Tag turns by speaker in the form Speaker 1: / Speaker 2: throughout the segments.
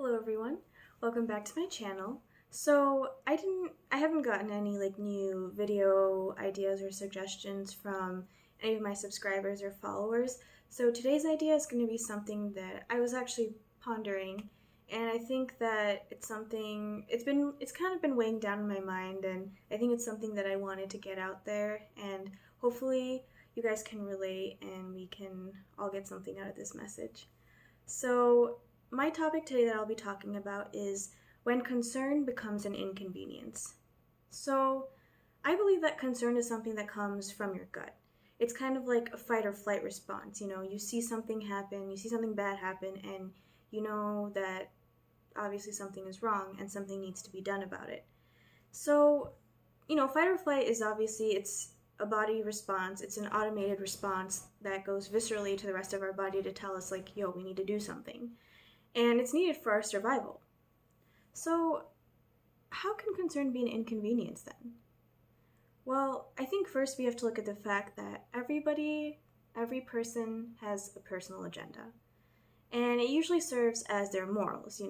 Speaker 1: Hello everyone. Welcome back to my channel. So I haven't gotten any new video ideas or suggestions from any of my subscribers or followers. So today's idea is going to be something that I was actually pondering, and I think that it's kind of been weighing down in my mind, and I think it's something that I wanted to get out there, and hopefully you guys can relate and we can all get something out of this message. So my topic today that I'll be talking about is when concern becomes an inconvenience. So, I believe that concern is something that comes from your gut. It's kind of like a fight or flight response. You see something happen, you see something bad happen, and you know that obviously something is wrong and something needs to be done about it. So, fight or flight is it's a body response. It's an automated response that goes viscerally to the rest of our body to tell us, yo, we need to do something. And it's needed for our survival. So, how can concern be an inconvenience then? Well, I think first we have to look at the fact that every person has a personal agenda. And it usually serves as their morals,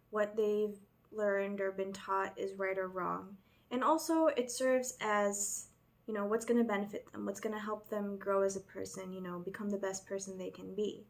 Speaker 1: what they've learned or been taught is right or wrong. And also it serves as, what's going to benefit them, what's going to help them grow as a person, become the best person they can be.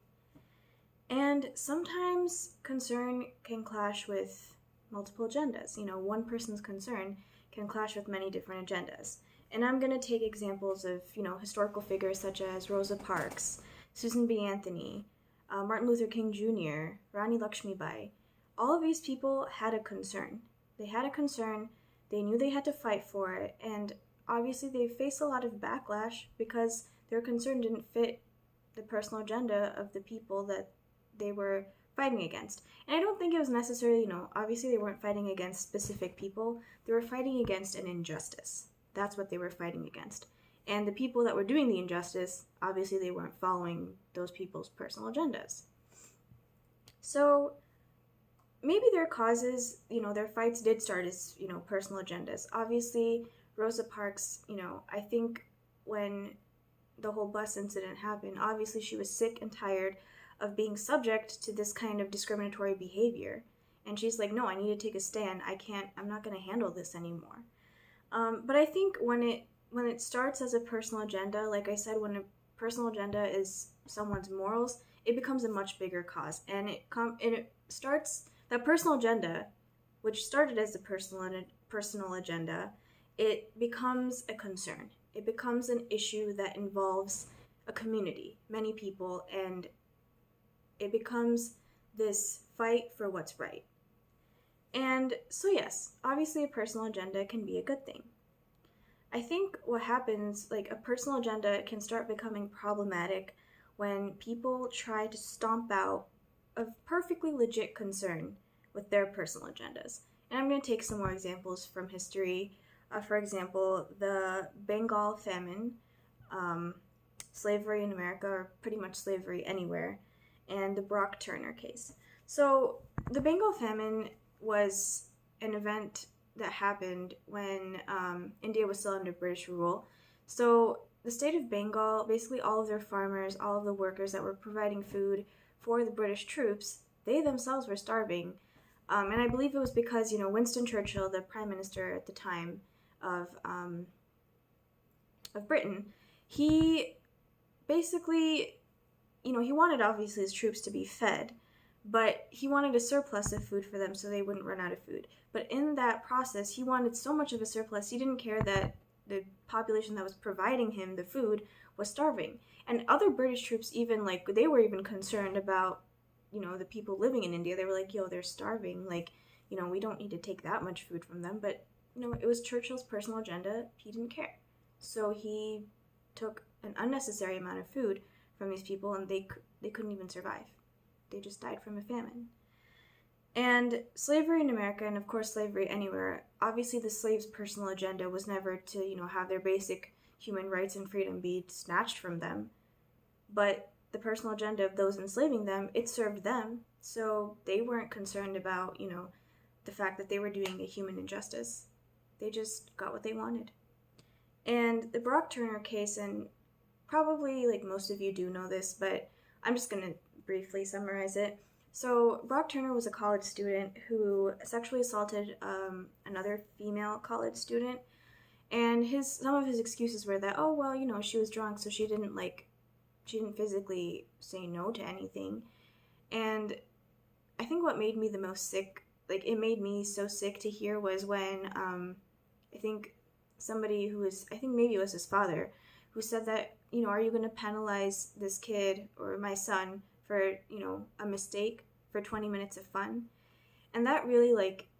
Speaker 1: And sometimes concern can clash with multiple agendas. One person's concern can clash with many different agendas. And I'm going to take examples of, historical figures such as Rosa Parks, Susan B. Anthony, Martin Luther King Jr., Rani Lakshmibai. All of these people had a concern. They had a concern, they knew they had to fight for it, and obviously they faced a lot of backlash because their concern didn't fit the personal agenda of the people that they were fighting against. And I don't think it was necessarily, obviously they weren't fighting against specific people. They were fighting against an injustice. That's what they were fighting against. And the people that were doing the injustice, obviously they weren't following those people's personal agendas. So maybe their causes, their fights did start as, personal agendas. Obviously, Rosa Parks, I think when the whole bus incident happened, obviously she was sick and tired of being subject to this kind of discriminatory behavior. And she's like, no, I need to take a stand. I'm not going to handle this anymore. But I think when it starts as a personal agenda, like I said, when a personal agenda is someone's morals, it becomes a much bigger cause. And it starts, that personal agenda, which started as a personal agenda, it becomes a concern. It becomes an issue that involves a community, many people, and it becomes this fight for what's right. And so yes, obviously a personal agenda can be a good thing. I think what happens, a personal agenda can start becoming problematic when people try to stomp out a perfectly legit concern with their personal agendas. And I'm going to take some more examples from history. For example, the Bengal famine, slavery in America, or pretty much slavery anywhere, and the Brock Turner case. So the Bengal famine was an event that happened when India was still under British rule. So the state of Bengal, basically all of their farmers, all of the workers that were providing food for the British troops, they themselves were starving. And I believe it was because, Winston Churchill, the prime minister at the time of Britain, he basically, he wanted obviously his troops to be fed, but he wanted a surplus of food for them so they wouldn't run out of food. But in that process, he wanted so much of a surplus, he didn't care that the population that was providing him the food was starving. And other British troops even, they were even concerned about, the people living in India. They were like, yo, they're starving. We don't need to take that much food from them. But, it was Churchill's personal agenda. He didn't care. So he took an unnecessary amount of food from these people, and they couldn't even survive. They just died from a famine. And slavery in America, and of course slavery anywhere, obviously the slaves' personal agenda was never to, have their basic human rights and freedom be snatched from them. But the personal agenda of those enslaving them, it served them, so they weren't concerned about, the fact that they were doing a human injustice. They just got what they wanted. And the Brock Turner case, and probably most of you do know this, but I'm just going to briefly summarize it. So Brock Turner was a college student who sexually assaulted another female college student, and some of his excuses were that, oh well, she was drunk, so she didn't physically say no to anything. And I think what made me the most sick, like it made me so sick to hear, was when I think somebody who was, I think maybe it was his father, who said that, are you going to penalize this kid or my son for, a mistake for 20 minutes of fun? And that really,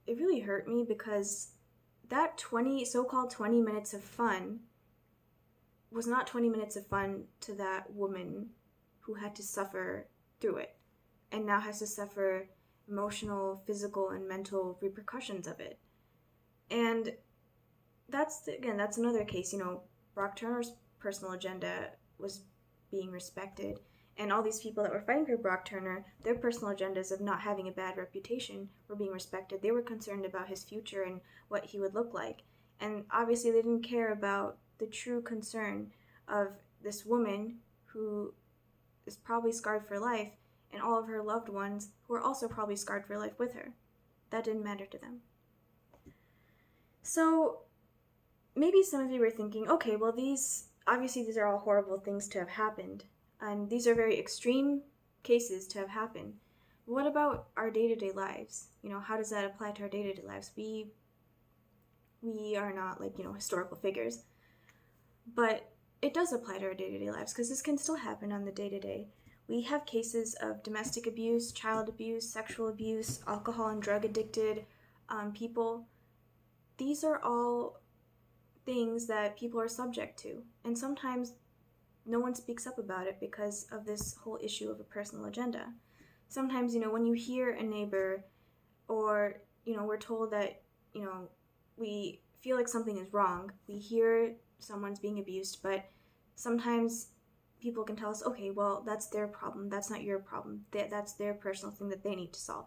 Speaker 1: it really hurt me, because that so-called 20 minutes of fun was not 20 minutes of fun to that woman who had to suffer through it and now has to suffer emotional, physical, and mental repercussions of it. And that's another case. Brock Turner's personal agenda was being respected, and all these people that were fighting for Brock Turner, their personal agendas of not having a bad reputation were being respected. They were concerned about his future and what he would look like. And obviously they didn't care about the true concern of this woman who is probably scarred for life, and all of her loved ones who are also probably scarred for life with her. That didn't matter to them. So maybe some of you were thinking, okay, well, these are all horrible things to have happened, and these are very extreme cases to have happened. What about our day-to-day lives? How does that apply to our day-to-day lives? We are not historical figures, but it does apply to our day-to-day lives, because this can still happen on the day-to-day. We have cases of domestic abuse, child abuse, sexual abuse, alcohol and drug addicted people. These are all things that people are subject to, and sometimes no one speaks up about it because of this whole issue of a personal agenda. Sometimes, when you hear a neighbor, or, we're told that, we feel like something is wrong, we hear someone's being abused, but sometimes people can tell us, okay, well, that's their problem, that's not your problem, that's their personal thing that they need to solve.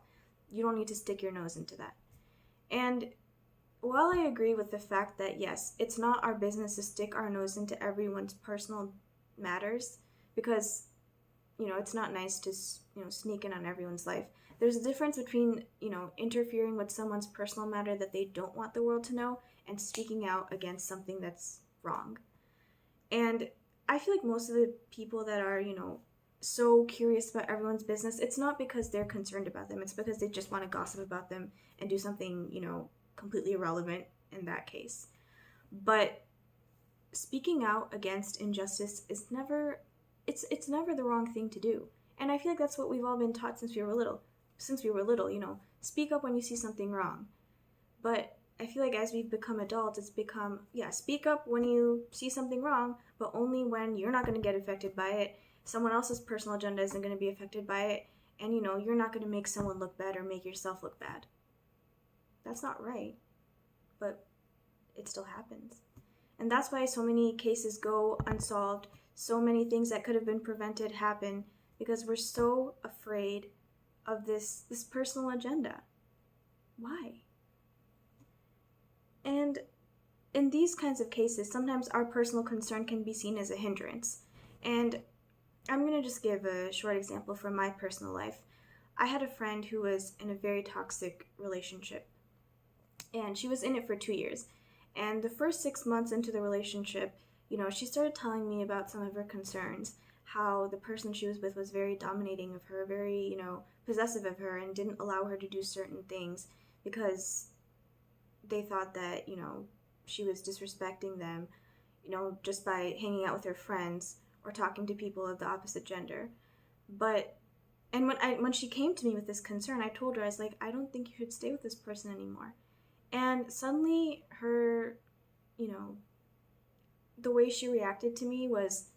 Speaker 1: You don't need to stick your nose into that. And while I agree with the fact that, yes, it's not our business to stick our nose into everyone's personal matters, because, it's not nice to, sneak in on everyone's life. There's a difference between, interfering with someone's personal matter that they don't want the world to know, and speaking out against something that's wrong. And I feel like most of the people that are, so curious about everyone's business, it's not because they're concerned about them, it's because they just want to gossip about them and do something, completely irrelevant in that case. But speaking out against injustice is never, it's never the wrong thing to do. And I feel like that's what we've all been taught since we were little. Speak up when you see something wrong. But I feel like as we've become adults, it's become, speak up when you see something wrong, but only when you're not going to get affected by it, someone else's personal agenda isn't going to be affected by it, and you're not going to make someone look bad or make yourself look bad. That's not right, but it still happens. And that's why so many cases go unsolved, so many things that could have been prevented happen, because we're so afraid of this personal agenda. Why? And in these kinds of cases, sometimes our personal concern can be seen as a hindrance. And I'm going to just give a short example from my personal life. I had a friend who was in a very toxic relationship, and she was in it for 2 years. And the first 6 months into the relationship, she started telling me about some of her concerns, how the person she was with was very dominating of her, very, possessive of her, and didn't allow her to do certain things because they thought that, she was disrespecting them, just by hanging out with her friends or talking to people of the opposite gender. And when she came to me with this concern, I told her, I was like, I don't think you should stay with this person anymore. And suddenly her, the way she reacted to me was,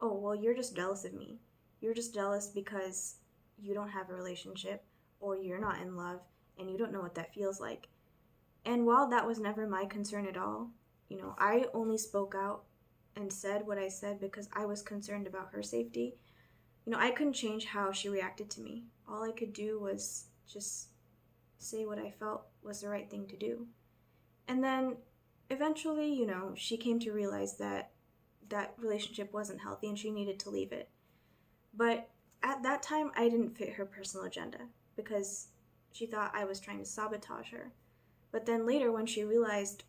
Speaker 1: oh, well, you're just jealous of me. You're just jealous because you don't have a relationship, or you're not in love, and you don't know what that feels like. And while that was never my concern at all, I only spoke out and said what I said because I was concerned about her safety. I couldn't change how she reacted to me. All I could do was just say what I felt was the right thing to do. And then eventually, she came to realize that that relationship wasn't healthy and she needed to leave it. But at that time, I didn't fit her personal agenda because she thought I was trying to sabotage her. But then later, when she realized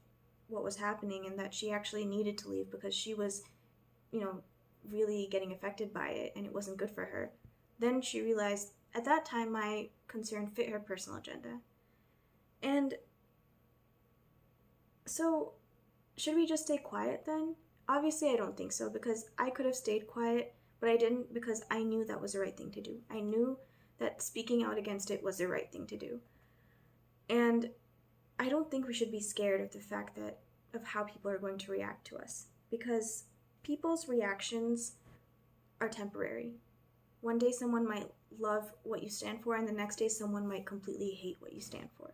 Speaker 1: what was happening and that she actually needed to leave because she was, you know, really getting affected by it and it wasn't good for her, then she realized at that time my concern fit her personal agenda. And so, should we just stay quiet then? Obviously, I don't think so, because I could have stayed quiet, but I didn't because I knew that was the right thing to do. I knew that speaking out against it was the right thing to do. And I don't think we should be scared of the fact that of how people are going to react to us, because people's reactions are temporary. One day someone might love what you stand for, and the next day someone might completely hate what you stand for.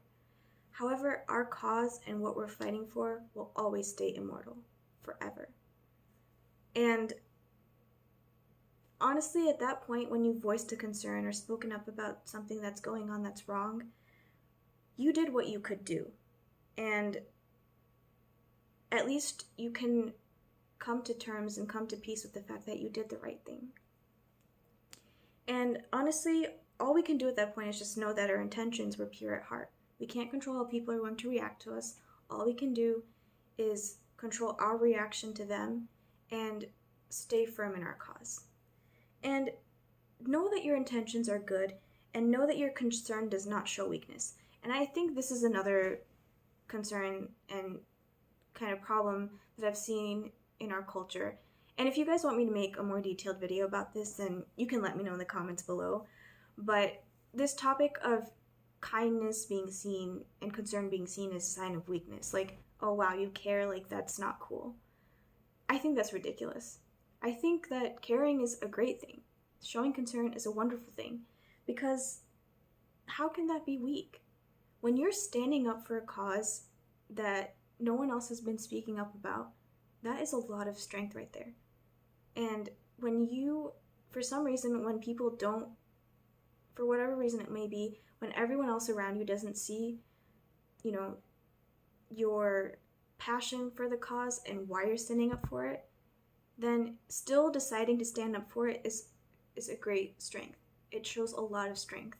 Speaker 1: However, our cause and what we're fighting for will always stay immortal, forever. And honestly, at that point, when you voiced a concern or spoken up about something that's going on that's wrong, you did what you could do. And at least you can come to terms and come to peace with the fact that you did the right thing. And honestly, all we can do at that point is just know that our intentions were pure at heart. We can't control how people are going to react to us. All we can do is control our reaction to them and stay firm in our cause. And know that your intentions are good, and know that your concern does not show weakness. And I think this is another concern and kind of problem that I've seen in our culture. And if you guys want me to make a more detailed video about this, then you can let me know in the comments below. But this topic of kindness being seen and concern being seen as a sign of weakness, like, oh wow, you care, like that's not cool. I think that's ridiculous. I think that caring is a great thing. Showing concern is a wonderful thing, because how can that be weak? When you're standing up for a cause that no one else has been speaking up about, that is a lot of strength right there. And when you, for some reason, when people don't, for whatever reason it may be, when everyone else around you doesn't see, you know, your passion for the cause and why you're standing up for it, then still deciding to stand up for it is a great strength. It shows a lot of strength.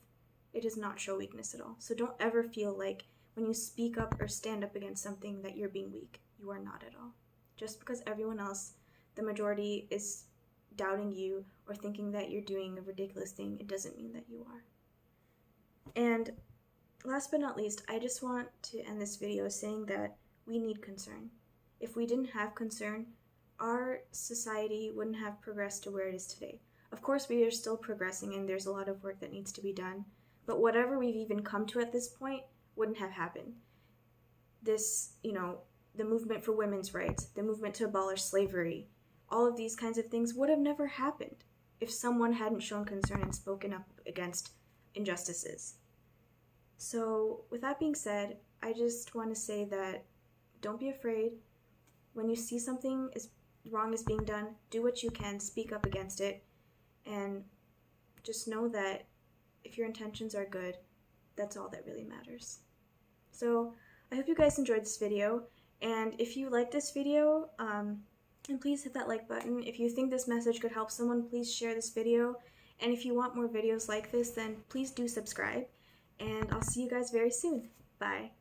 Speaker 1: It does not show weakness at all. So don't ever feel like when you speak up or stand up against something that you're being weak. You are not at all. Just because everyone else, the majority, is doubting you or thinking that you're doing a ridiculous thing, it doesn't mean that you are. And last but not least, I just want to end this video saying that we need concern. If we didn't have concern, our society wouldn't have progressed to where it is today. Of course, we are still progressing and there's a lot of work that needs to be done, but whatever we've even come to at this point wouldn't have happened. This, you know, the movement for women's rights, the movement to abolish slavery, all of these kinds of things would have never happened if someone hadn't shown concern and spoken up against injustices. So with that being said, I just want to say that don't be afraid. When you see something is wrong is being done, do what you can, speak up against it, and just know that if your intentions are good, that's all that really matters. So I hope you guys enjoyed this video, and if you like this video, and please hit that like button. If you think this message could help someone, please share this video. And if you want more videos like this, then please do subscribe. And I'll see you guys very soon. Bye.